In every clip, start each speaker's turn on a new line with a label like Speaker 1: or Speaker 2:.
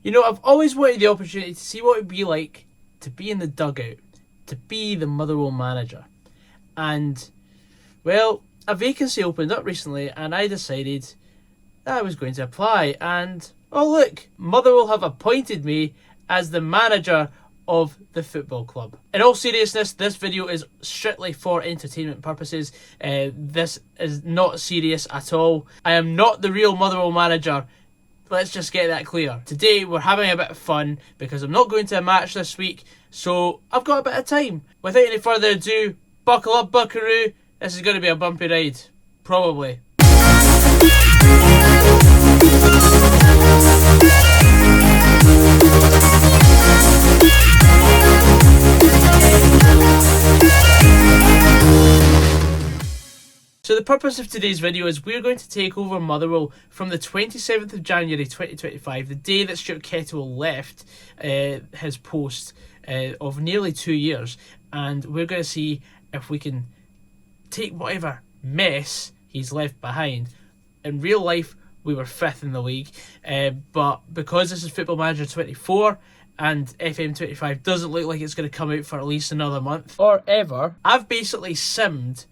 Speaker 1: You know, I've always wanted the opportunity to see what it would be like to be in the dugout, to be the Motherwell manager. And, well, a vacancy opened up recently and I decided that I was going to apply. And, oh look, Motherwell have appointed me as the manager of the football club. In all seriousness, this video is strictly for entertainment purposes. This is not serious at all. I am not the real Motherwell manager. Let's just get that clear. Today we're having a bit of fun because I'm not going to a match this week, so I've got a bit of time. Without any further ado, buckle up, buckaroo. This is going to be a bumpy ride. Probably. So the purpose of today's video is we're going to take over Motherwell from the 27th of January 2025, the day that Stuart Kettle left his post of nearly 2 years, and we're going to see if we can take whatever mess he's left behind. In real life, we were 5th in the league, but because this is Football Manager 24 and FM25 doesn't look like it's going to come out for at least another month or ever, I've basically simmed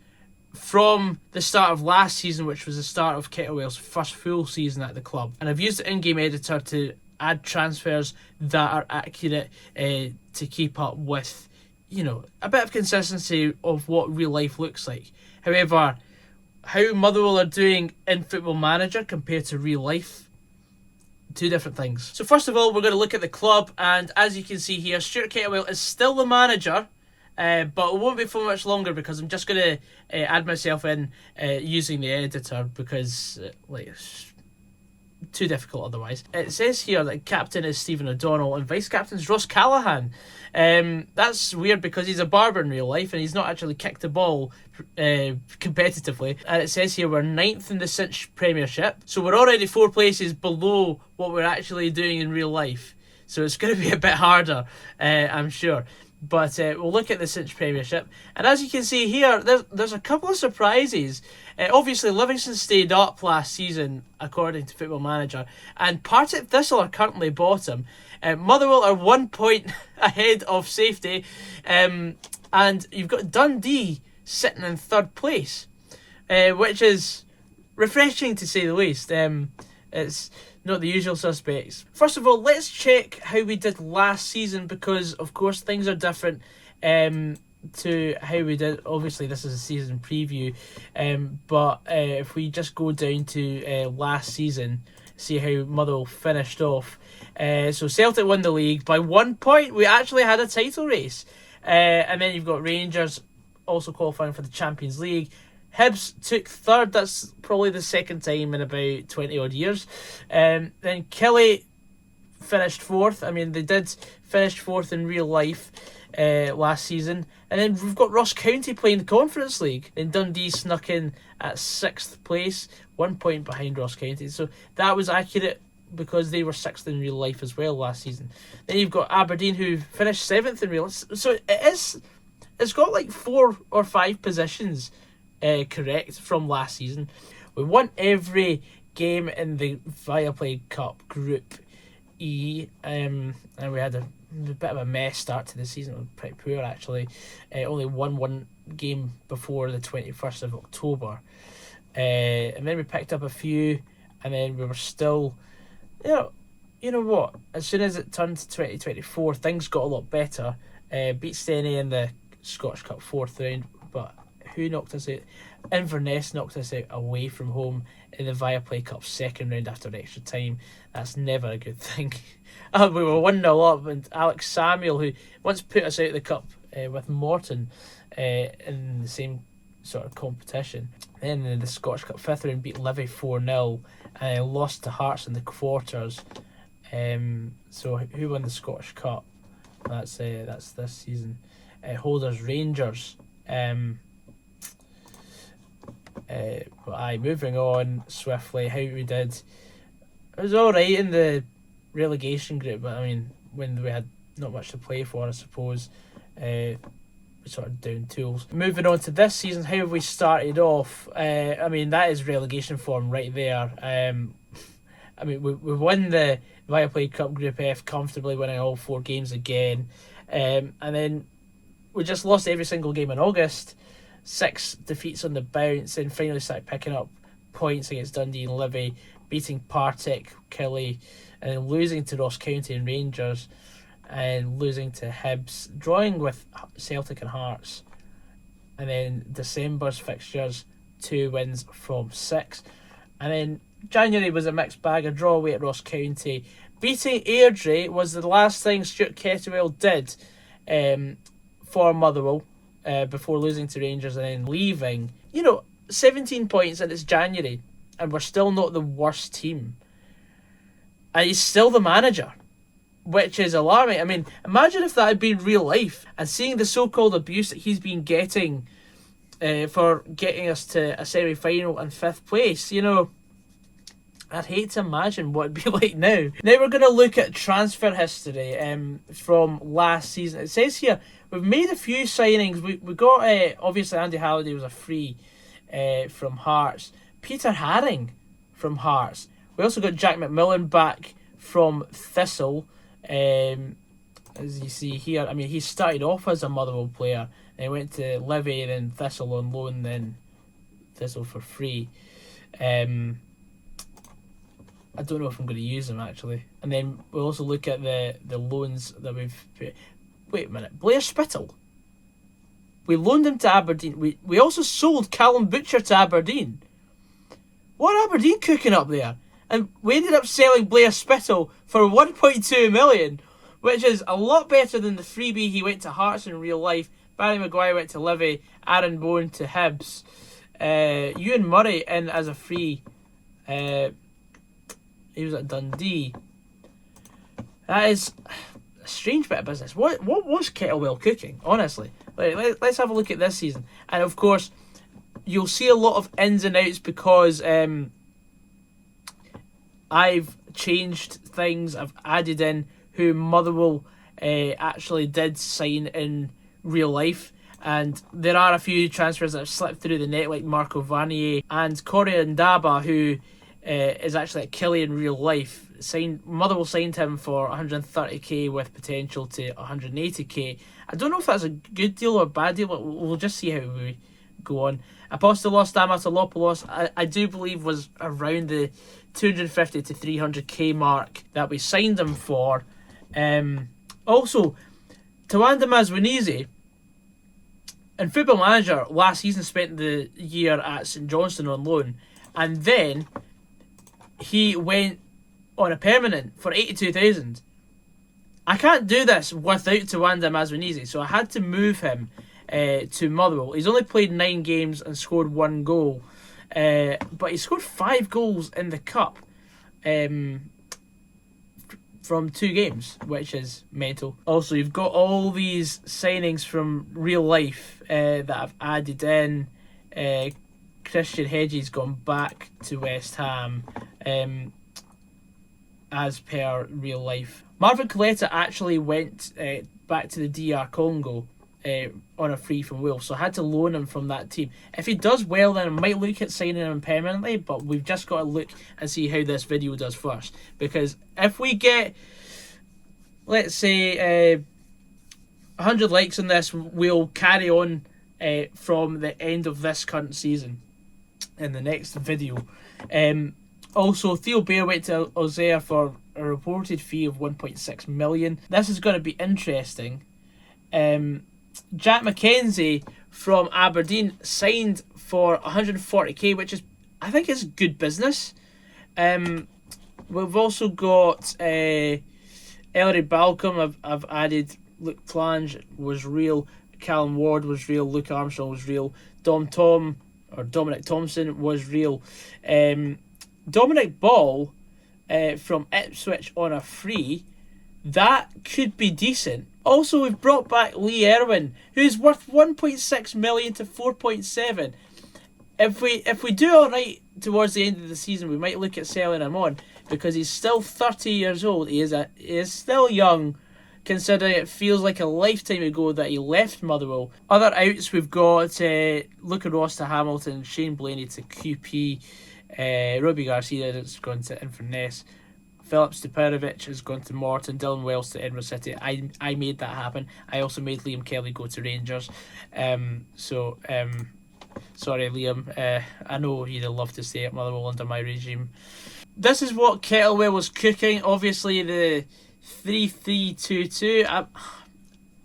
Speaker 1: from the start of last season, which was the start of Kettlewell's first full season at the club, and I've used the in-game editor to add transfers that are accurate to keep up with, you know, a bit of consistency of what real life looks like. However, how Motherwell are doing in Football Manager compared to real life, two different things. So first of all, we're going to look at the club, and as you can see here, Stuart Kettlewell is still the manager. But it won't be for much longer because I'm just going to add myself in using the editor because it's too difficult otherwise. It says here that captain is Stephen O'Donnell and vice captain is Ross Callaghan. That's weird because he's a barber in real life and he's not actually kicked a ball competitively. And it says here we're 9th in the Cinch Premiership, so we're already 4 places below what we're actually doing in real life. So it's going to be a bit harder, I'm sure. But we'll look at the Cinch Premiership, and as you can see here, there's a couple of surprises. Obviously, Livingston stayed up last season, according to Football Manager, and Partick Thistle are currently bottom. Motherwell are 1 point ahead of safety, and you've got Dundee sitting in 3rd place, which is refreshing to say the least. It's not the usual suspects. First of all, let's check how we did last season because, of course, things are different to how we did. Obviously, this is a season preview, but if we just go down to last season, see how Motherwell finished off. So Celtic won the league by 1 point. We actually had a title race. And then you've got Rangers also qualifying for the Champions League. Hibs took 3rd. That's probably the 2nd time in about 20 odd years. Then Killie finished 4th. I mean, they did finish 4th in real life last season. And then we've got Ross County playing the Conference League. Then Dundee snuck in at 6th place, 1 point behind Ross County. So that was accurate because they were 6th in real life as well last season. Then you've got Aberdeen who finished 7th in real life. So it's got like 4 or 5 positions correct from last season. We won every game in the Viaplay Cup Group E, and we had a bit of a mess start to the season. It was pretty poor actually. Only won 1 game before the 21st of October, and then we picked up a few, and then we were still, you know what? As soon as it turned to 2024, things got a lot better. Beat Steny in the Scottish Cup 4th round, but who knocked us out? Inverness knocked us out away from home in the Viaplay Cup 2nd round after extra time. That's never a good thing. We were 1-0 up, and Alex Samuel, who once put us out of the cup with Morton in the same sort of competition. Then in the Scottish Cup 5th round, beat Livy 4-0 and lost to Hearts in the quarters. So who won the Scottish Cup? That's this season. Holders Rangers. But moving on swiftly, how we did. It was alright in the relegation group, but I mean, when we had not much to play for, I suppose, we sort of down tools. Moving on to this season, how have we started off? I mean, that is relegation form right there. I mean, we won the Viaplay Cup Group F comfortably, winning all 4 games again. And then we just lost every single game in August. 6 defeats on the bounce, and finally started picking up points against Dundee and Livy, beating Partick, Killie, and then losing to Ross County and Rangers, and losing to Hibs, drawing with Celtic and Hearts. And then December's fixtures, 2 wins from 6. And then January was a mixed bag. A draw away at Ross County. Beating Airdrie was the last thing Stuart Kettlewell did for Motherwell before losing to Rangers and then leaving. 17 points and it's January and we're still not the worst team. And he's still the manager, which is alarming. I mean, imagine if that had been real life and seeing the so-called abuse that he's been getting for getting us to a semi-final and 5th place. I'd hate to imagine what it'd be like now. Now we're going to look at transfer history from last season. It says here, we've made a few signings. We got, obviously, Andy Halliday was a free from Hearts. Peter Haring from Hearts. We also got Jack McMillan back from Thistle. As you see here, I mean, he started off as a Motherwell player. And he went to Livy, then Thistle on loan, then Thistle for free. I don't know if I'm going to use them, actually. And then we'll also look at the loans that we've... Wait a minute. Blair Spittle. We loaned him to Aberdeen. We also sold Callum Butcher to Aberdeen. What Aberdeen cooking up there? And we ended up selling Blair Spittle for 1.2 million, which is a lot better than the freebie he went to Hearts in real life. Barry Maguire went to Livy. Aaron Bowen to Hibs. Ewan Murray in as a free... he was at Dundee. That is a strange bit of business. What was Kettlewell cooking, honestly? Let's have a look at this season. And of course, you'll see a lot of ins and outs because I've changed things. I've added in who Motherwell actually did sign in real life. And there are a few transfers that have slipped through the net, like Marco Vanier and Corey Ndaba, who... is actually at Killie in real life. Motherwell signed him for 130k with potential to 180k. I don't know if that's a good deal or a bad deal, but we'll just see how we go on. Apostolos Stamatolopoulos, I do believe was around the 250 to 300k mark that we signed him for. Also, Tawanda Mazwinizi, and Football Manager last season spent the year at St Johnstone on loan, and then he went on a permanent for 82,000. I can't do this without Tawanda Mazwinizi, so I had to move him to Motherwell. He's only played 9 games and scored 1 goal, but he scored 5 goals in the cup from 2 games, which is mental. Also, you've got all these signings from real life that I've added in. Christian Hedges gone back to West Ham as per real life. Marvin Coletta actually went back to the DR Congo on a free from Wales, so I had to loan him from that team. If he does well, then I might look at signing him permanently, but we've just got to look and see how this video does first, because if we get, let's say, 100 likes on this, we'll carry on from the end of this current season in the next video. Also, Theo Bair went to Auxerre for a reported fee of 1.6 million. This is going to be interesting. Jack McKenzie from Aberdeen signed for 140k, which is, I think, is good business. We've also got Ellery Balcom. I've added Luke Plange was real. Callum Ward was real. Luke Armstrong was real. Dominic Thompson was real. Dominic Ball from Ipswich on a free. That could be decent. Also, we've brought back Lee Irwin, who's worth 1.6 million to 4.7. If we do alright towards the end of the season, we might look at selling him on, because he's still 30 years old. He is still young, considering it feels like a lifetime ago that he left Motherwell. Other outs, we've got Luca Ross to Hamilton, Shane Blaney to QP, Robbie Garcia has gone to Inverness. Philip Stuparovic has gone to Morton. Dylan Wells to Edinburgh City. I made that happen. I also made Liam Kelly go to Rangers. Sorry, Liam. I know you'd have loved to stay at Motherwell under my regime. This is what Kettlewell was cooking. Obviously, the 3-3-2-2.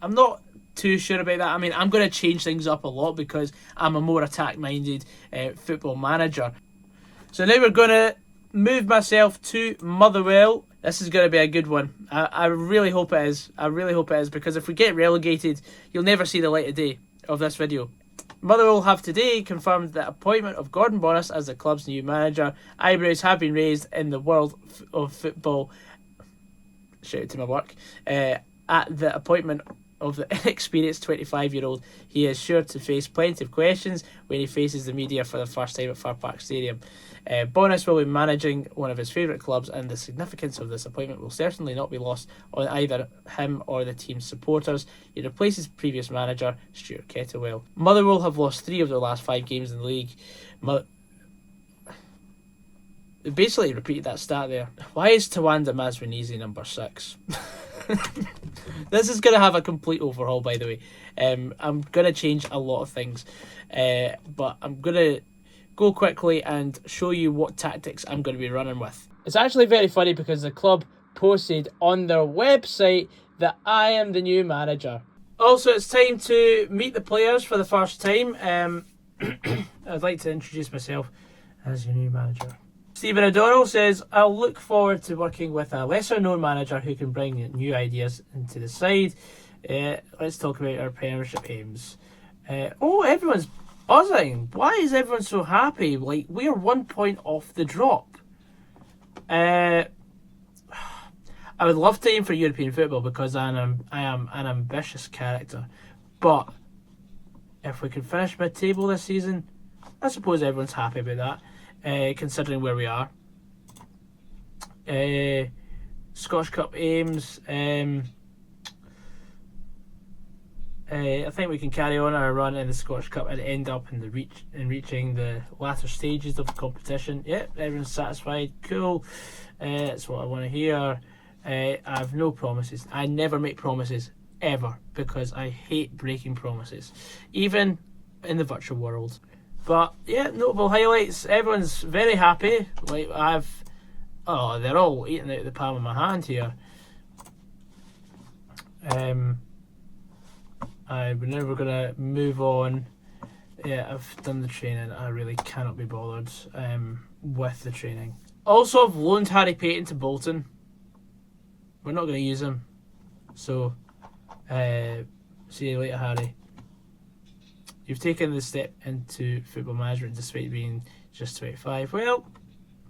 Speaker 1: I'm not too sure about that. I mean, I'm going to change things up a lot because I'm a more attack-minded football manager. So now we're going to move myself to Motherwell. This is going to be a good one. I really hope it is. I really hope it is, because if we get relegated, you'll never see the light of day of this video. Motherwell have today confirmed the appointment of Gordon Bonus as the club's new manager. Eyebrows have been raised in the world of football. Shout out to my work. At the appointment of the inexperienced 25-year-old, he is sure to face plenty of questions when he faces the media for the first time at Fir Park Stadium. Bonus will be managing one of his favourite clubs, and the significance of this appointment will certainly not be lost on either him or the team's supporters. He replaces previous manager Stuart Kettlewell. Motherwell have lost 3 of their last 5 games in the league. They basically repeated that stat there. Why is Tawanda Maswinizi number 6? This is going to have a complete overhaul, by the way. I'm going to change a lot of things, but I'm going to go quickly and show you what tactics I'm going to be running with. It's actually very funny because the club posted on their website that I am the new manager. Also, it's time to meet the players for the first time. I'd like to introduce myself as your new manager. Stephen O'Donnell says, I'll look forward to working with a lesser known manager who can bring new ideas into the side. Let's talk about our Premiership aims. Everyone's buzzing. Why is everyone so happy? Like, we're 1 point off the drop. I would love to aim for European football because I am an ambitious character. But if we can finish mid-table this season, I suppose everyone's happy about that. Considering where we are. Scottish Cup aims. I think we can carry on our run in the Scottish Cup and end up in reaching the latter stages of the competition. Yep, everyone's satisfied. Cool. That's what I want to hear. I have no promises. I never make promises ever because I hate breaking promises, even in the virtual world. But yeah, notable highlights. Everyone's very happy. Like they're all eating out the palm of my hand here. Now we're gonna move on. Yeah, I've done the training. I really cannot be bothered with the training. Also, I've loaned Harry Payton to Bolton. We're not gonna use him, so see you later, Harry. You've taken the step into football management despite being just 25. Well,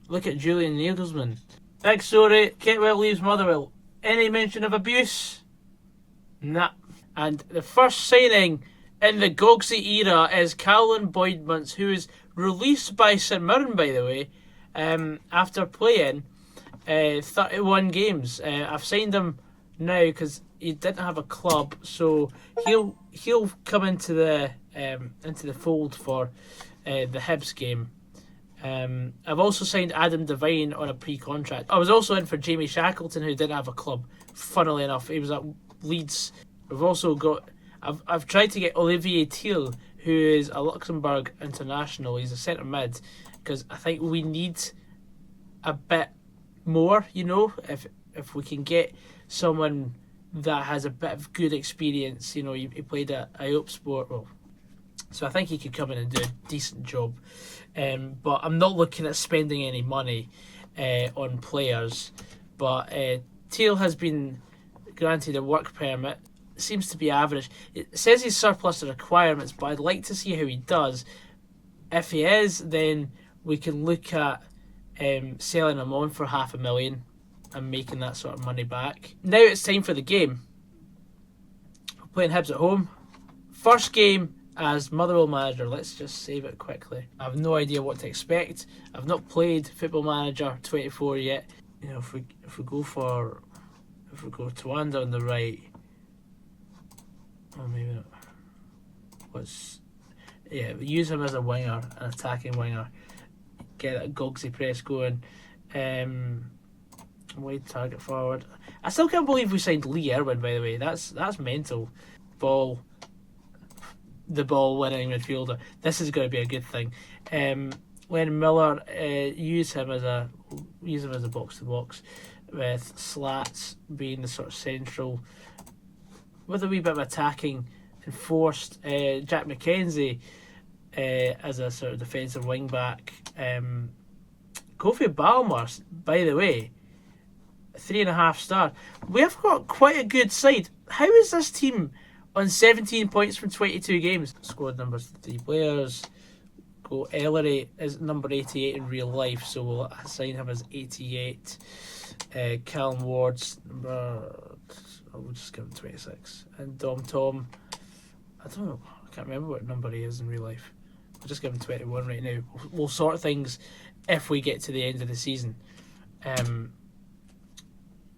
Speaker 1: look at Julian Nagelsmann. Big story, Kettlewell leaves Motherwell. Any mention of abuse? Nah. And the first signing in the Goggsy era is Calvin Boyd-Muntz, who is released by St Mirren, by the way, after playing 31 games. I've signed him now because he didn't have a club, so he'll come into the fold for the Hibs game. I've also signed Adam Devine on a pre-contract. I was also in for Jamie Shackleton, who didn't have a club. Funnily enough, he was at Leeds. We've also got. I've tried to get Olivier Thiel, who is a Luxembourg international. He's a centre mid, because I think we need a bit more. You know, if we can get someone that has a bit of good experience. You know, he played at IOP Sport. Well, so I think he could come in and do a decent job. But I'm not looking at spending any money on players. But Thiel has been granted a work permit. It seems to be average. It says he's surplus to requirements, but I'd like to see how he does. If he is, then we can look at selling him on for $500,000 and making that sort of money back. Now it's time for the game. We're playing Hibs at home. First game as Motherwell manager. Let's just save it quickly. I have no idea what to expect. I've not played Football Manager 24 yet. You know, if we go Tawanda on the right, or maybe not. Use him as a winger, an attacking winger. get that Goggsy press going. Wide target forward. I still can't believe we signed Lee Irwin, by the way. That's mental. The ball winning midfielder. This is going to be a good thing. When Miller, use him as a box to box, with Slats being the sort of central, with a wee bit of attacking and forced Jack McKenzie as a sort of defensive wing back. Kofi Balmer, by the way, 3.5 star. We have got quite a good side. How is this team on 17 points from 22 games? Squad numbers 3 players. Go Ellery is number 88 in real life, so we'll assign him as 88. Callum Ward's number, we'll just give him 26. And Dom Tom, I don't know, I can't remember what number he is in real life. We'll just give him 21 right now. We'll sort things if we get to the end of the season.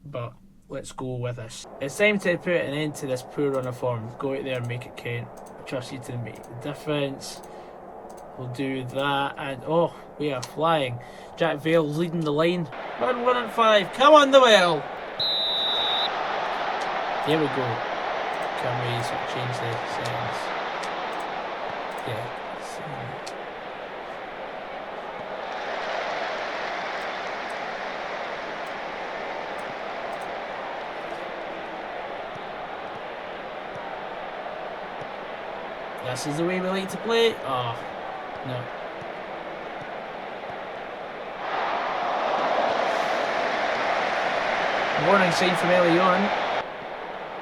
Speaker 1: But let's go with this. It's time to put an end to this poor run of form. Go out there and make it count. I trust you to make the difference. We'll do that, and oh, we are flying. Jack Vale's leading the line. Run 1 and 5. Come on, the well. There we go. Can we sort of change the settings? Yeah. This is the way we like to play. Oh, no. Warning sign from early on.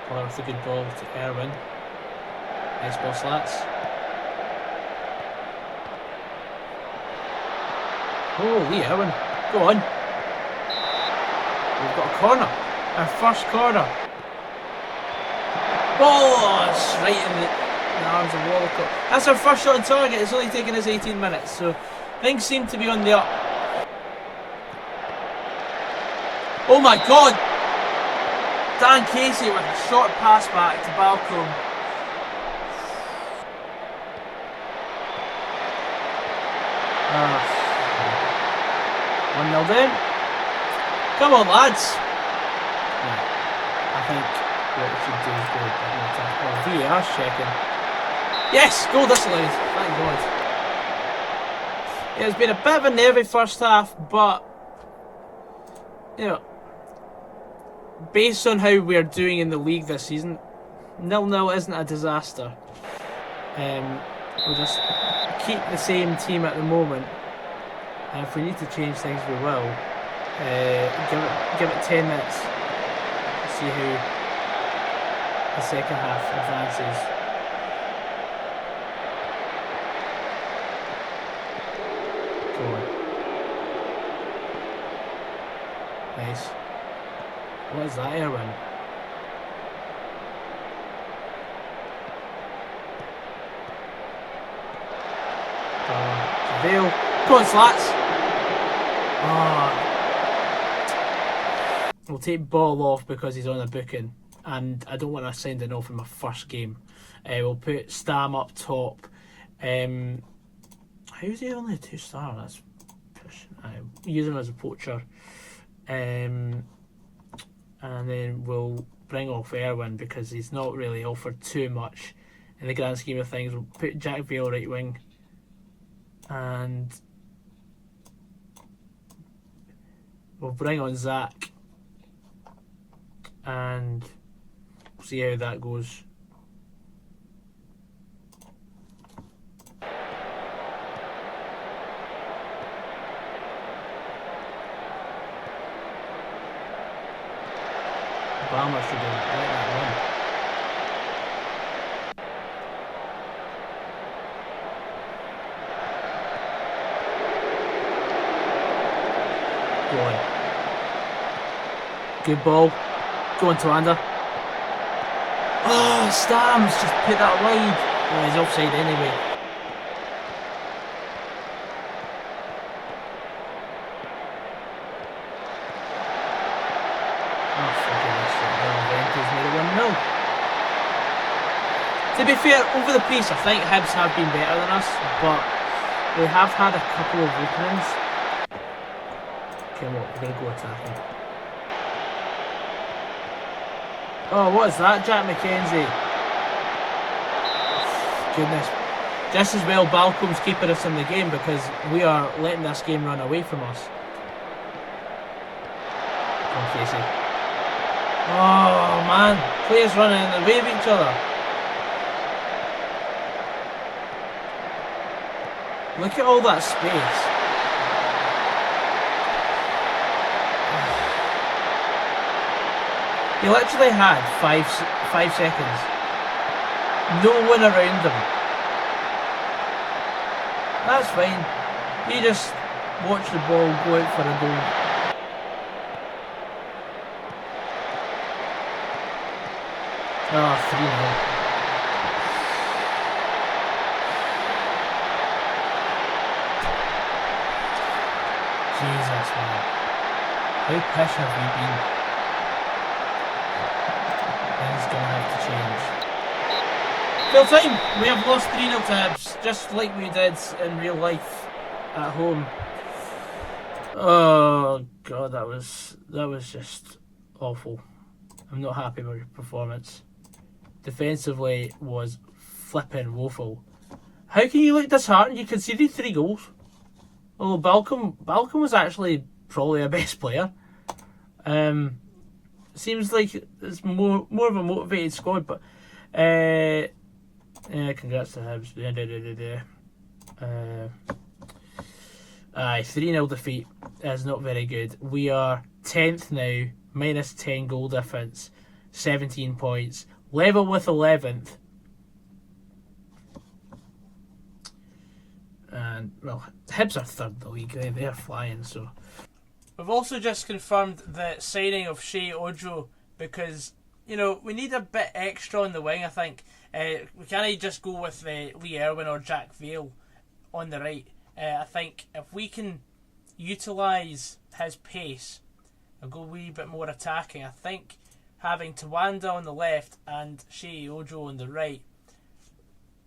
Speaker 1: Puller with a good ball to Irwin. Nice ball, Slats. Oh, Lee Irwin. Go on. We've got a corner. Our first corner. Oh, it's right in the arms of Walcott. That's our first shot on target. It's only taken us 18 minutes, so things seem to be on the up. Oh my god! Dan Casey with a short pass back to Balcombe. One 1-0 down. Come on, lads. I think what we should do is go a bit more time. Oh, VAR's checking. Yes, goal disallowed. Thank God. Yeah, it's been a bit of a nervy first half, but you know, based on how we're doing in the league this season, 0-0 isn't a disaster. We'll just keep the same team at the moment. And if we need to change things, we will. Give it 10 minutes. See how the second half advances. Go on. Nice. What is that, Irwin? Vale. Go on, Slats. We'll take ball off because he's on a booking, and I don't want to send it off in my first game. We'll put Stam up top. How's he only a 2-star? That's pushing. Use him as a poacher. And then we'll bring off Irwin because he's not really offered too much in the grand scheme of things. We'll put Jack Vale right wing, and we'll bring on Zach, and see how that goes. Balmer should have let that run. Go on. Good ball. Go on, Tawanda. Oh, Stam's just put that wide. Oh, he's offside anyway. To be fair, over the pace, I think Hibs have been better than us, but we have had a couple of openings Okay, what? We're gonna go attacking. Oh, what is that, Jack McKenzie? Goodness. Just as well Balcomb's keeping us in the game because we are letting this game run away from us. Come on, Casey. Oh, man. Players running in the way of each other. Look at all that space. He literally had five seconds. No one around him. That's fine. You just watch the ball go out for a goal. Oh, 3-0. Jesus, man. How pish have we been? Things gonna have to change. Full time! We have lost 3-0 to Hibs, just like we did in real life at home. Oh god, that was just awful. I'm not happy with your performance. Defensively was flipping woeful. How can you look disheartened? You conceded 3 goals. Oh, Balcom was actually probably our best player. Seems like it's more of a motivated squad, but congrats to Hibs. Aye, 3-0 defeat is not very good. We are 10th now, minus 10 goal difference, 17 points, level with 11th. And, well, Hibs are third in the league, they're flying, so. We've also just confirmed the signing of Shea Ojo because, you know, we need a bit extra on the wing, I think. We can't just go with Lee Erwin or Jack Vale on the right. I think if we can utilise his pace and go a wee bit more attacking, I think having Tawanda on the left and Shea Ojo on the right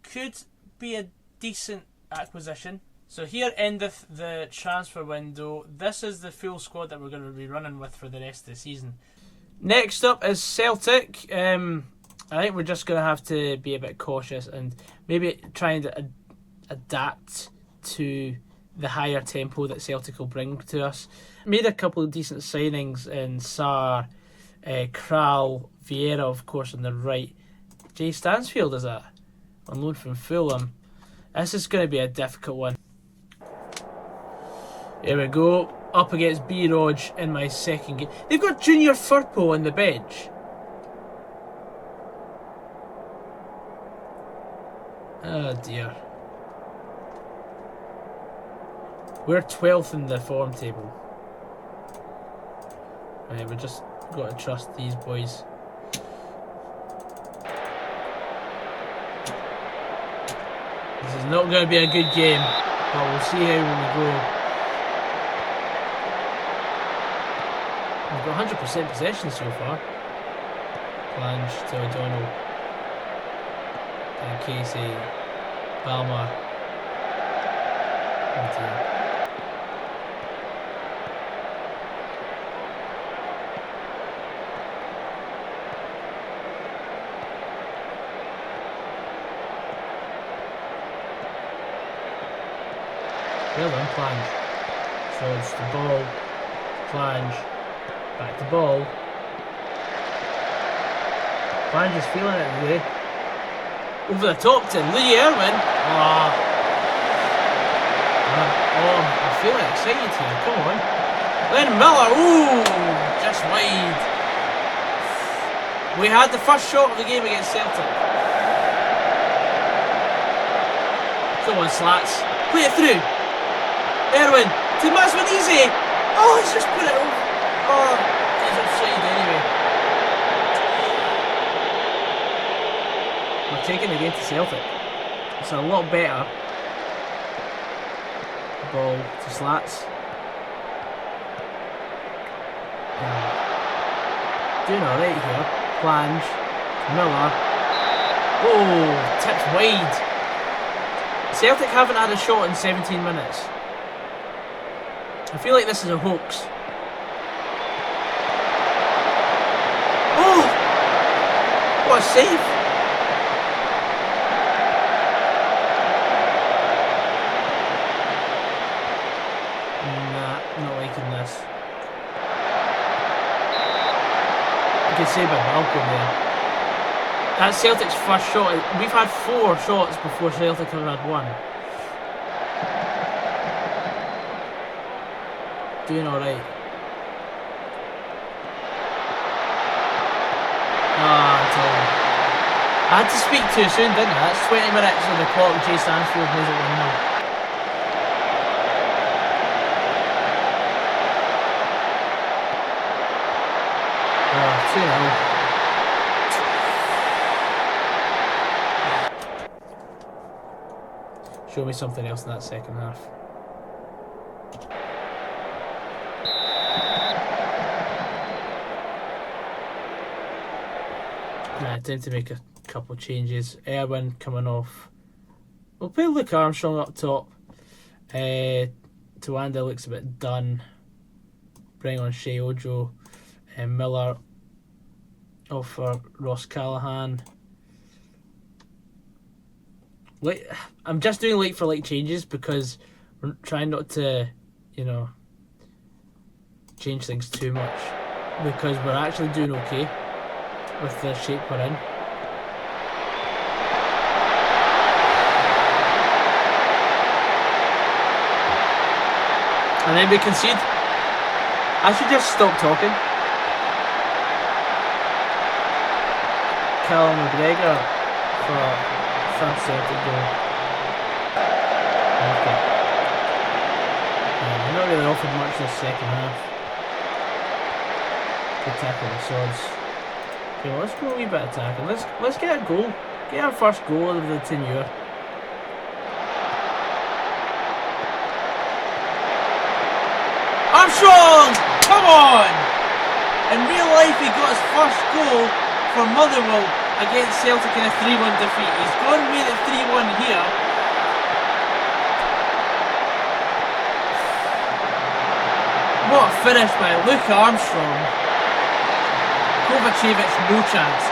Speaker 1: could be a decent acquisition. So here endeth the transfer window. This is the full squad that we're going to be running with for the rest of the season. Next up is Celtic. I think we're just going to have to be a bit cautious and maybe trying to adapt to the higher tempo that Celtic will bring to us. Made a couple of decent signings in Sarr, Kral, Vieira, of course, on the right. Jay Stansfield, is that? On loan from Fulham. This is going to be a difficult one. Here we go. Up against B-Rog in my second game. They've got Junior Firpo on the bench. Oh dear. We're 12th in the form table. Right, we just got to trust these boys. This is not going to be a good game, but we'll see how we go. We've got 100% possession so far. Plange to O'Donnell. And Casey. Balmer. Oh dear. Well done, Plange. So it's the ball. Plange. Back to ball. Plange is feeling it today. Over the top to Lee Erwin. I'm feeling excited here. Come on. Then Miller. Ooh, just wide. We had the first shot of the game against Celtic. Come on, Slats. Play it through. Erwin to Maswanizi. Oh, he's just put it over. Oh, he's offside anyway. We're taking the game to Celtic. It's a lot better. Ball to Slats. Doing alright here. Plange. Miller. Oh, tipped wide. Celtic haven't had a shot in 17 minutes. I feel like this is a hoax. What a save! Nah, not liking this. Good save by Malcolm there. That's Celtic's first shot. We've had 4 shots before Celtic have had 1. Doing alright. I had to speak too soon, didn't I? That's 20 minutes on the clock. Jay Stansfield plays it 1-0. Show me something else in that second half. Time to make a couple of changes. Erwin coming off. We'll play Luke Armstrong up top. Tawanda looks a bit done. Bring on Shea Ojo. Miller off for Ross Callahan. I'm just doing like for like changes because we're trying not to, you know, change things too much because we're actually doing okay with the shape we're in. And then we concede. I should just stop talking. Callum McGregor for first Celtic goal. Okay. We're not really offered much this second half. Good tackle the swords. Okay, well, let's go a wee bit of attacking. Let's get a goal. Get our first goal of the tenure. Armstrong! Come on! In real life, he got his first goal for Motherwell against Celtic in a 3-1 defeat. He's gone away at 3-1 here. What a finish by Luke Armstrong. Kovacevic, no chance.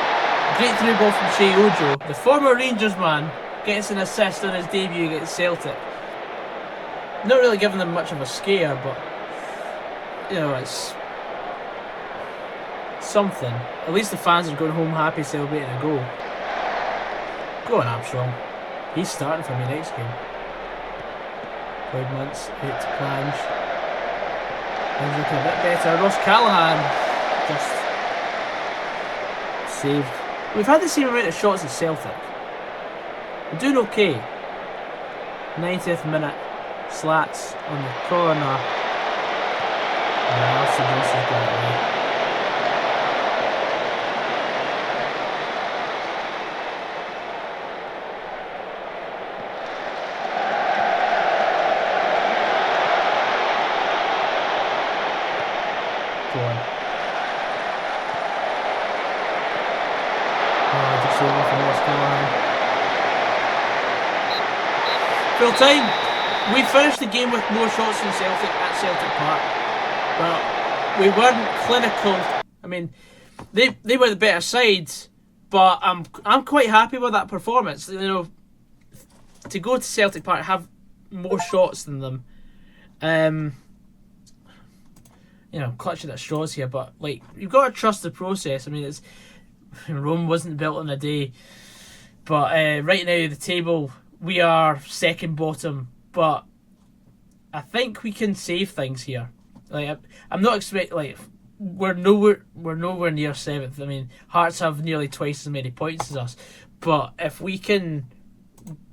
Speaker 1: Great through ball from Shea Ojo. The former Rangers man gets an assist on his debut against Celtic. Not really giving them much of a scare, but you know, it's something. At least the fans are going home happy celebrating a goal. Go on, Armstrong. He's starting for me next game. Months out to plunge. Things looking a bit better. Ross Callahan just saved. We've had the same amount of shots as Celtic. We're doing okay. 90th minute. Slats on the corner. Else has got it right. Go on. Just over from Ross Callahan. Full time. We finished the game with more shots than Celtic at Celtic Park. But we weren't clinical. I mean, they were the better sides, but I'm quite happy with that performance. You know, to go to Celtic Park, have more shots than them. You know, clutching at straws here, but like you've got to trust the process. I mean, it's Rome wasn't built in a day, but right now the table we are second bottom, but I think we can save things here. Like I'm not expecting like we're nowhere near 7th. I mean, Hearts have nearly twice as many points as us, but if we can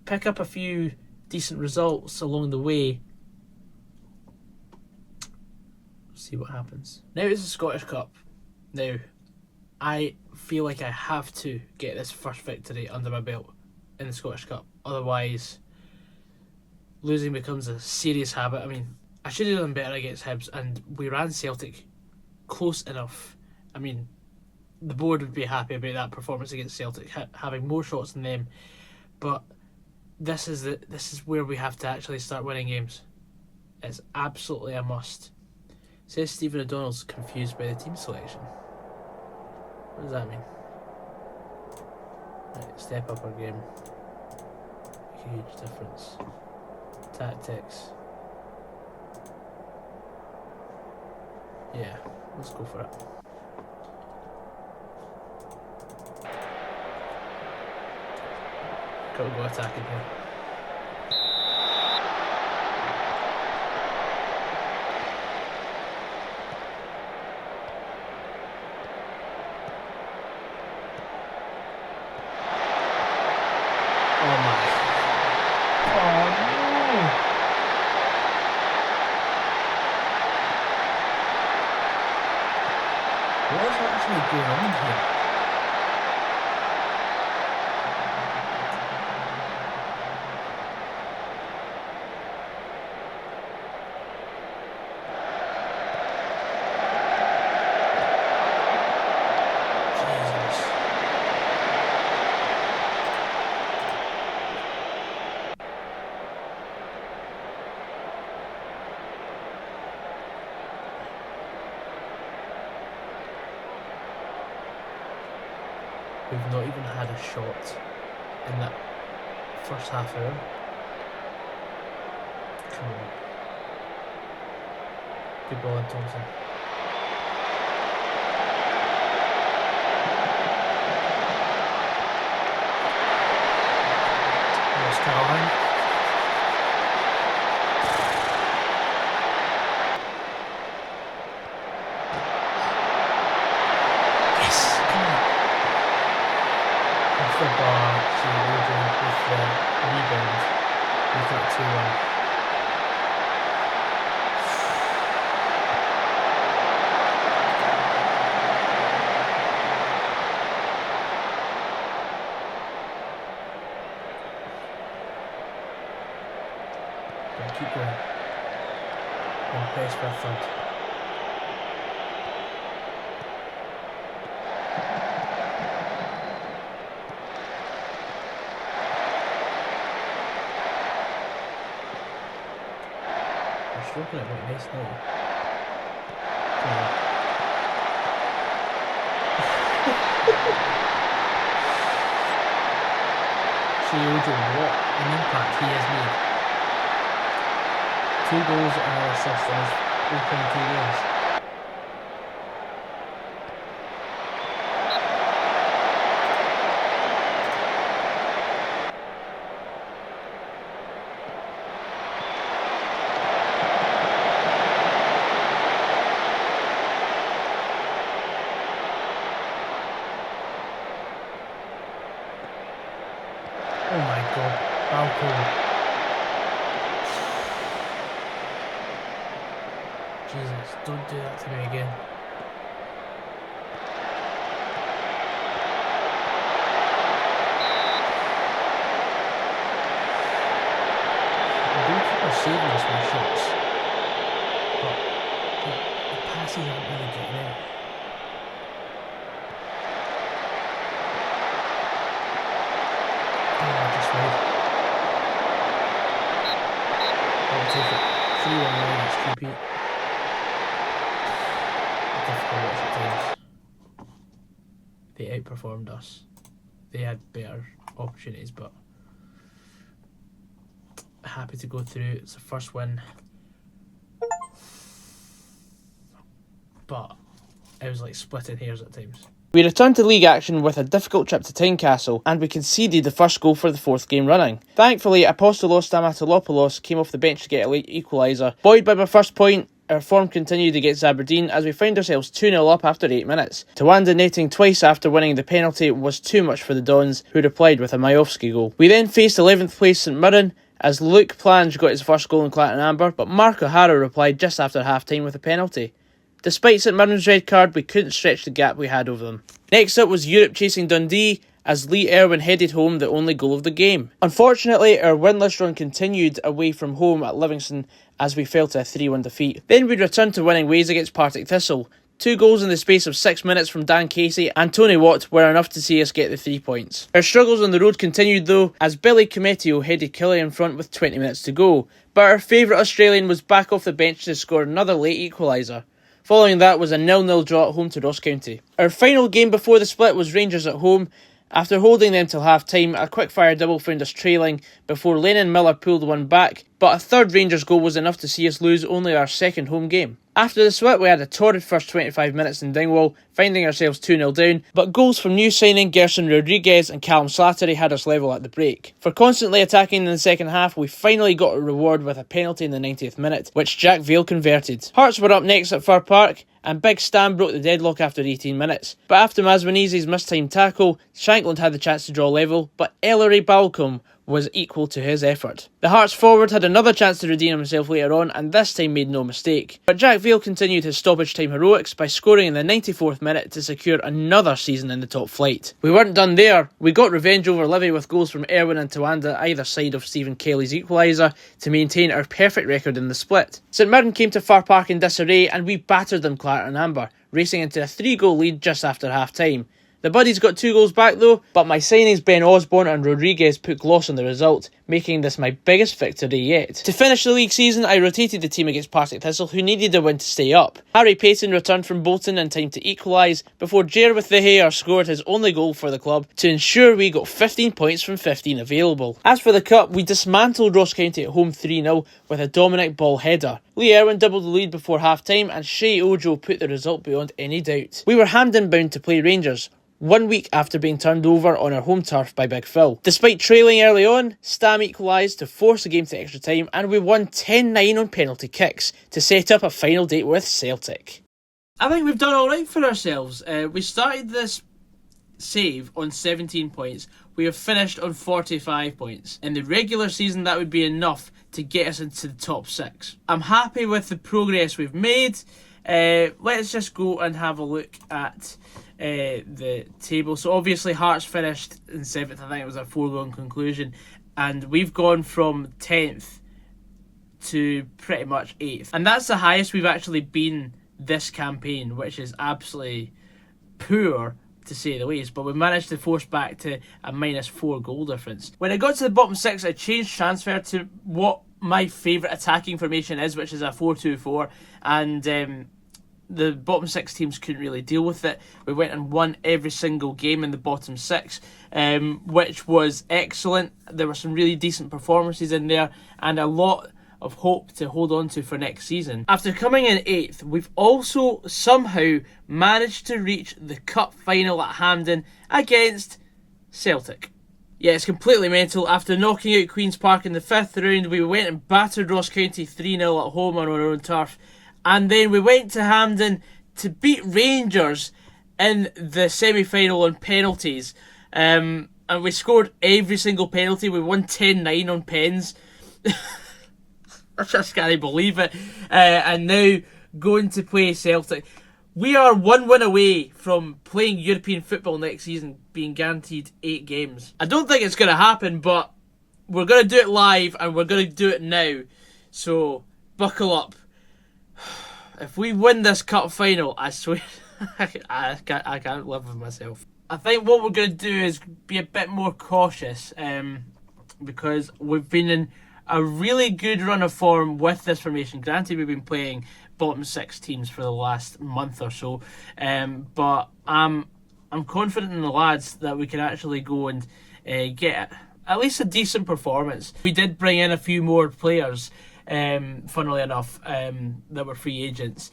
Speaker 1: pick up a few decent results along the way, see what happens. Now it's the Scottish Cup. Now, I feel like I have to get this first victory under my belt in the Scottish Cup. Otherwise, losing becomes a serious habit. I mean, I should have done better against Hibs, and we ran Celtic close enough. I mean, the board would be happy about that performance against Celtic, having more shots than them. But this is where we have to actually start winning games. It's absolutely a must. Says Stephen O'Donnell's confused by the team selection. What does that mean? Right, step up our game. Huge difference. Tactics. Yeah, let's go for it. Gotta go attacking here. Oh my. Oh no. What is actually going on here? We've not even had a shot in that first half hour. Come on. Good ball in Thompson. There's Caroline. Yes! Come on. Off the bar, so Adrian with the rebound. Make that 2-1. Keep going. One pace for a third. We're stroking it quite nice now. Come on. See Ojo, what an impact he has made. 2 goals and an assist in his opening 2 games. Oh my god, Balco. Jesus, don't do that to me again. The goalkeeper's saving us with shots, but the passes aren't really getting out. Oh, I just made. I'll take it. 3-1 now, let's keep it. Difficult at times. They outperformed us. They had better opportunities, but happy to go through. It's the first win, but it was like splitting hairs at times. We returned to league action with a difficult trip to Tynecastle, and we conceded the first goal for the 4th game running. Thankfully, Apostolos Stamatolopoulos came off the bench to get a late equaliser. Buoyed by my first point, our form continued against Aberdeen as we found ourselves 2-0 up after 8 minutes. Tawanda netting twice after winning the penalty was too much for the Dons, who replied with a Majowski goal. We then faced 11th place St Mirren as Luke Plange got his first goal in Clatton Amber, but Mark O'Hara replied just after half-time with a penalty. Despite St Mirren's red card, we couldn't stretch the gap we had over them. Next up was Europe chasing Dundee, as Lee Erwin headed home the only goal of the game. Unfortunately, our winless run continued away from home at Livingston as we fell to a 3-1 defeat. Then we returned to winning ways against Partick Thistle. 2 goals in the space of 6 minutes from Dan Casey and Tony Watt were enough to see us get the 3 points. Our struggles on the road continued though, as Billy Cometio headed Killie in front with 20 minutes to go, but our favourite Australian was back off the bench to score another late equaliser. Following that was a 0-0 draw at home to Ross County. Our final game before the split was Rangers at home, After holding them till half-time, a quick-fire double found us trailing before Lennon Miller pulled one back, but a third Rangers goal was enough to see us lose only our second home game. After the split, we had a torrid first 25 minutes in Dingwall, finding ourselves 2-0 down, but goals from new signing Gerson Rodriguez and Callum Slattery had us level at the break. For constantly attacking in the second half, we finally got a reward with a penalty in the 90th minute, which Jack Vale converted. Hearts were up next at Fir Park, and Big Stam broke the deadlock after 18 minutes. But after Maswanizi's mistimed tackle, Shankland had the chance to draw level, but Ellery Balcombe was equal to his effort. The Hearts forward had another chance to redeem himself later on, and this time made no mistake. But Jack Vale continued his stoppage time heroics by scoring in the 94th minute to secure another season in the top flight. We weren't done there. We got revenge over Livy with goals from Erwin and Tawanda either side of Stephen Kelly's equaliser to maintain our perfect record in the split. St Mirren came to Fir Park in disarray, and we battered them claret and amber, racing into a 3-goal lead just after half-time. The Buddies got 2 goals back though, but my signings Ben Osborne and Rodriguez put gloss on the result, making this my biggest victory yet. To finish the league season, I rotated the team against Partick Thistle, who needed a win to stay up. Harry Payton returned from Bolton in time to equalise, before Jer with the hair scored his only goal for the club to ensure we got 15 points from 15 available. As for the Cup, we dismantled Ross County at home 3-0 with a Dominic Ball header. Lee Erwin doubled the lead before half-time, and Shay Ojo put the result beyond any doubt. We were Hampden bound to play Rangers, 1 week after being turned over on our home turf by Big Phil. Despite trailing early on, Stam equalised to force the game to extra time, and we won 10-9 on penalty kicks to set up a final date with Celtic. I think we've done alright for ourselves. We started this save on 17 points. We have finished on 45 points. In the regular season, that would be enough to get us into the top 6. I'm happy with the progress we've made. Let's just go and have a look at the table. So obviously Hearts finished in 7th. I think it was a foregone conclusion, and we've gone from 10th to pretty much 8th, and that's the highest we've actually been this campaign, which is absolutely poor to say the least, but we managed to force back to a -4 goal difference. When I got to the bottom 6, I changed transfer to what my favourite attacking formation is, which is a 4-2-4, and the bottom 6 teams couldn't really deal with it. We went and won every single game in the bottom 6, which was excellent. There were some really decent performances in there and a lot of hope to hold on to for next season. After coming in 8th, we've also somehow managed to reach the cup final at Hampden against Celtic. Yeah, it's completely mental. After knocking out Queen's Park in the 5th round, we went and battered Ross County 3-0 at home on our own turf. And then we went to Hampden to beat Rangers in the semi-final on penalties. And we scored every single penalty. We won 10-9 on pens. I just can't believe it. And now going to play Celtic. We are 1 win away from playing European football next season, being guaranteed 8 games. I don't think it's going to happen, but we're going to do it live and we're going to do it now. So buckle up. If we win this cup final, I swear, I can't live with myself. I think what we're going to do is be a bit more cautious, because we've been in a really good run of form with this formation. Granted, we've been playing bottom 6 teams for the last month or so, but I'm confident in the lads that we can actually go and get at least a decent performance. We did bring in a few more players, funnily enough, that were free agents.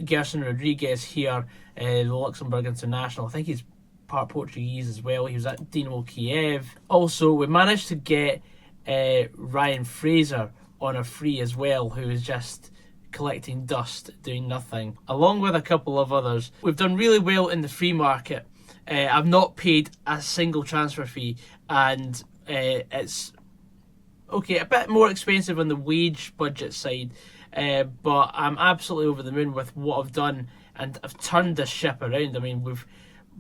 Speaker 1: Gerson Rodriguez here, the Luxembourg international. I think he's part Portuguese as well. He was at Dinamo Kiev. Also, we managed to get Ryan Fraser on a free as well, who is just collecting dust, doing nothing, along with a couple of others. We've done really well in the free market. I've not paid a single transfer fee, and it's okay, a bit more expensive on the wage budget side, but I'm absolutely over the moon with what I've done, and I've turned this ship around. I mean, we've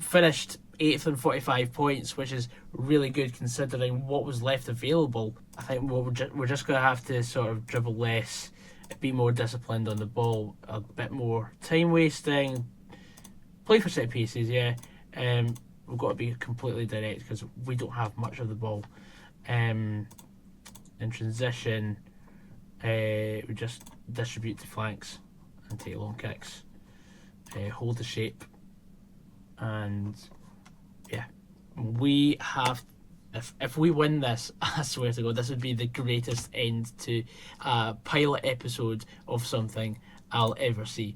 Speaker 1: finished 8th on 45 points, which is really good considering what was left available. I think we're just going to have to sort of dribble less, be more disciplined on the ball, a bit more time wasting, play for set pieces, yeah. We've got to be completely direct because we don't have much of the ball. In transition, we just distribute to flanks and take long kicks, hold the shape, and yeah, we have. If we win this, I swear to God, this would be the greatest end to a pilot episode of something I'll ever see.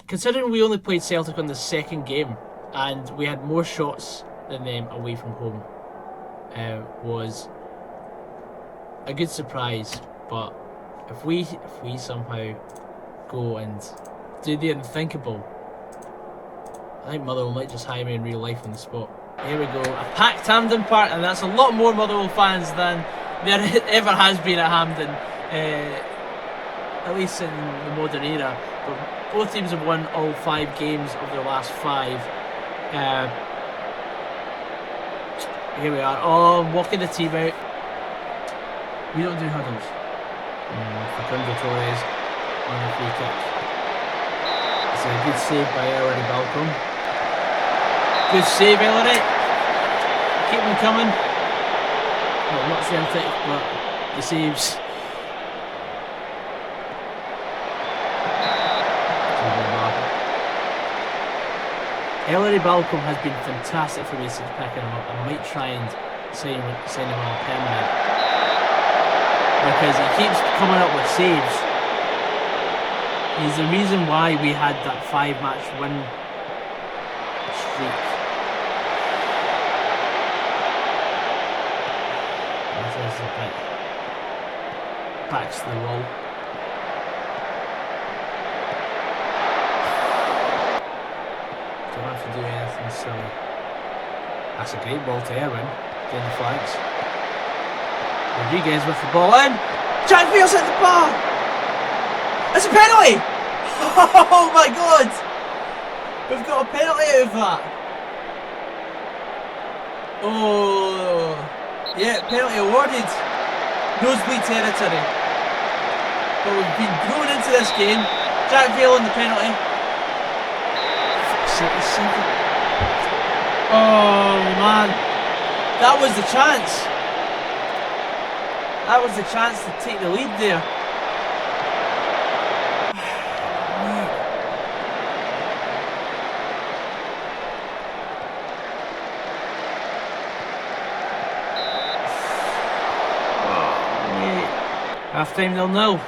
Speaker 1: Considering we only played Celtic on the second game and we had more shots than them away from home, was a good surprise. But if we somehow go and do the unthinkable, I think Motherwell might just hire me in real life on the spot. Here we go, a packed Hampden Park, and that's a lot more Motherwell fans than there ever has been at Hampden, at least in the modern era. But both teams have won all 5 games of their last 5. Here we are. Oh, I'm walking the team out. We don't do huddles. Facundo Torres on a free kick. It's a good save by Ellery Balcom. Good save, Ellery. Keep them coming. Well, not Celtic, but the saves. Ellery Balcom has been fantastic for me since picking him up. I might try and sign him on permanent, because he keeps coming up with saves. He's the reason why we had that 5-match win streak. This is a bit backs to the wall. Don't have to do anything silly. That's a great ball to Erwin, down the flanks. Rodriguez with the ball in. Jack Fields hit the bar. It's a penalty! Oh my God! We've got a penalty out of that. Oh, yeah, penalty awarded. Nosebleed territory. But we've been thrown into this game. Jack Vale on the penalty. Oh man, that was the chance. That was the chance to take the lead there. Half time 0-0.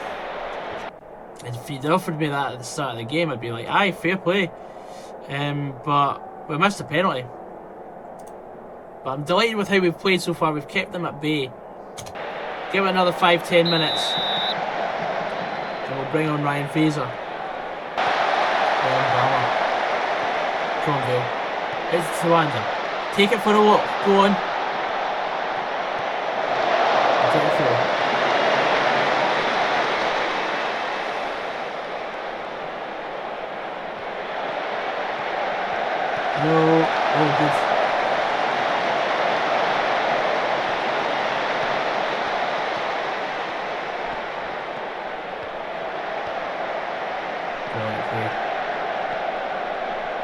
Speaker 1: And if you'd offered me that at the start of the game, I'd be like, aye, fair play. But we missed a penalty. But I'm delighted with how we've played so far. We've kept them at bay. Give it another 5-10 minutes. And we'll bring on Ryan Fraser. Come on, Vale. It's Tawanda. Take it for a walk. Go on. Take it through. No, oh good.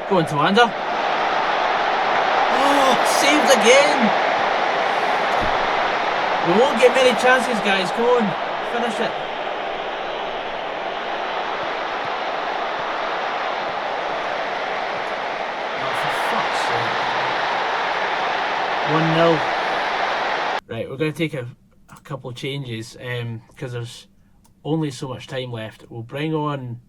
Speaker 1: Go on, Tawanda. Oh, saved again. We won't get many chances, guys. Come on, finish it. Oh, for fuck's sake. 1-0. Right, we're going to take a couple of changes because there's only so much time left. We'll bring on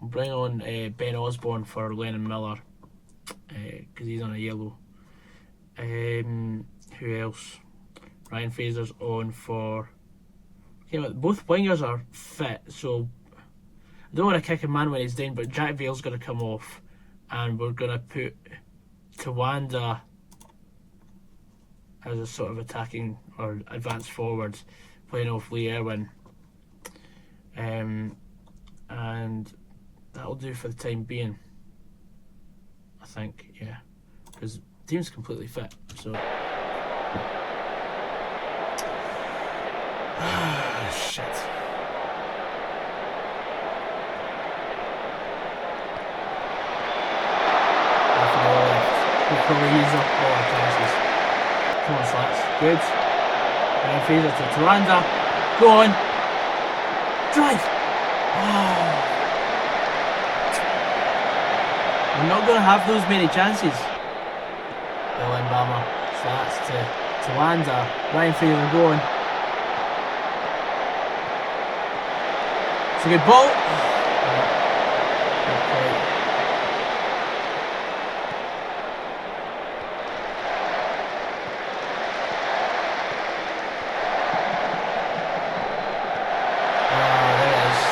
Speaker 1: Ben Osborne for Lennon Miller because he's on a yellow. Who else? Ryan Fraser's on for. Okay, both wingers are fit, so I don't want to kick a man when he's down. But Jack Vale's going to come off, and we're going to put Tawanda as a sort of attacking or advanced forward, playing off Lee Erwin. And that'll do for the time being, I think, yeah, because the team's completely fit, so. Shit. We'll probably use up all our chances. Come on, Slats. Good. And Fraser to Tawanda. Go on. Drive. We're not going to have those many chances. Dylan Bama. So that's to Wanda. Ryan Fraser going. It's a good ball. Not quite.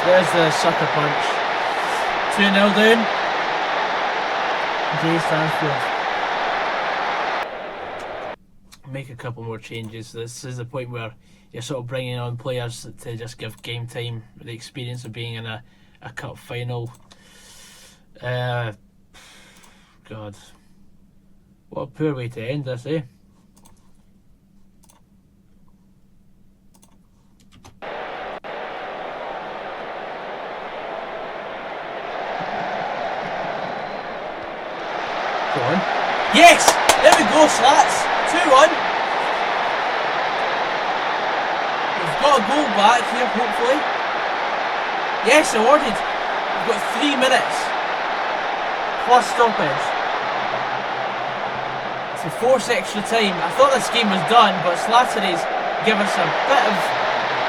Speaker 1: There's the sucker punch. 2-0 down. Jay Stansfield. Make a couple more changes. This is the point where you're sort of bringing on players to just give game time, the experience of being in a cup final. God. What a poor way to end this, eh? Go on. Yes! There we go, Slats! 2-1. We've got a goal back here, hopefully. Yes, awarded. We've got 3 minutes. Plus stoppage. To force extra time. I thought this game was done, but Slattery's give us a bit of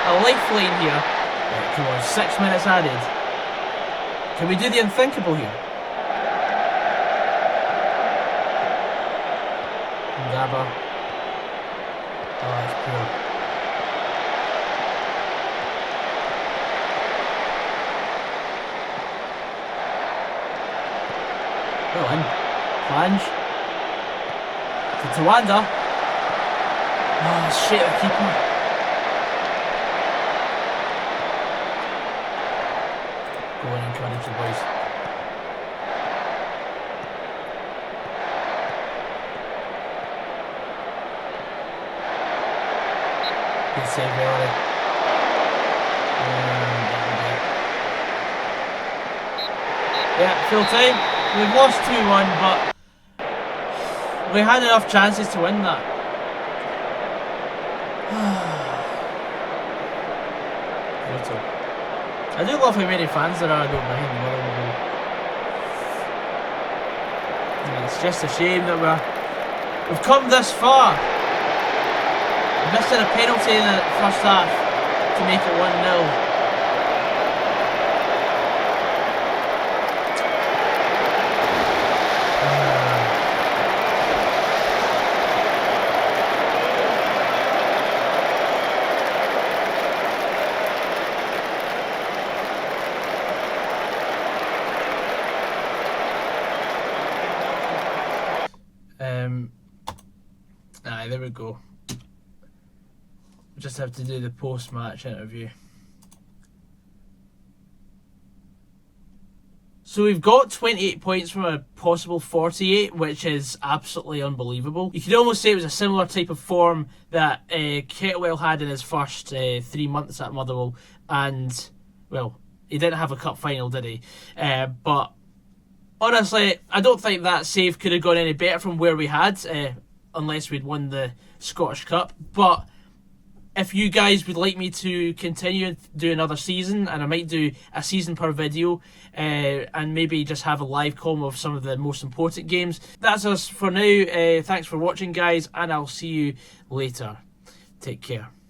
Speaker 1: a lifeline here. Right, come on, 6 minutes added. Can we do the unthinkable here? Gabba. Oh, that's poor. Go in. Flange. To Tawanda. Oh, shit, the keeper. Go and encourage the boys. Good save early. Yeah, full time. We've lost 2-1, but we had enough chances to win that. Brutal. I do love how many fans there are though behind the Motherwell. It's just a shame that we've come this far. Missing a penalty in the first half to make it 1-0. There we go. Just have to do the post-match interview. So we've got 28 points from a possible 48, which is absolutely unbelievable. You could almost say it was a similar type of form that Kettlewell had in his first 3 months at Motherwell, and, well, he didn't have a cup final, did he? But honestly, I don't think that save could have gone any better from where we had, unless we'd won the Scottish Cup. But if you guys would like me to continue and do another season, and I might do a season per video, and maybe just have a live com of some of the most important games. That's us for now. Thanks for watching, guys, and I'll see you later. Take care.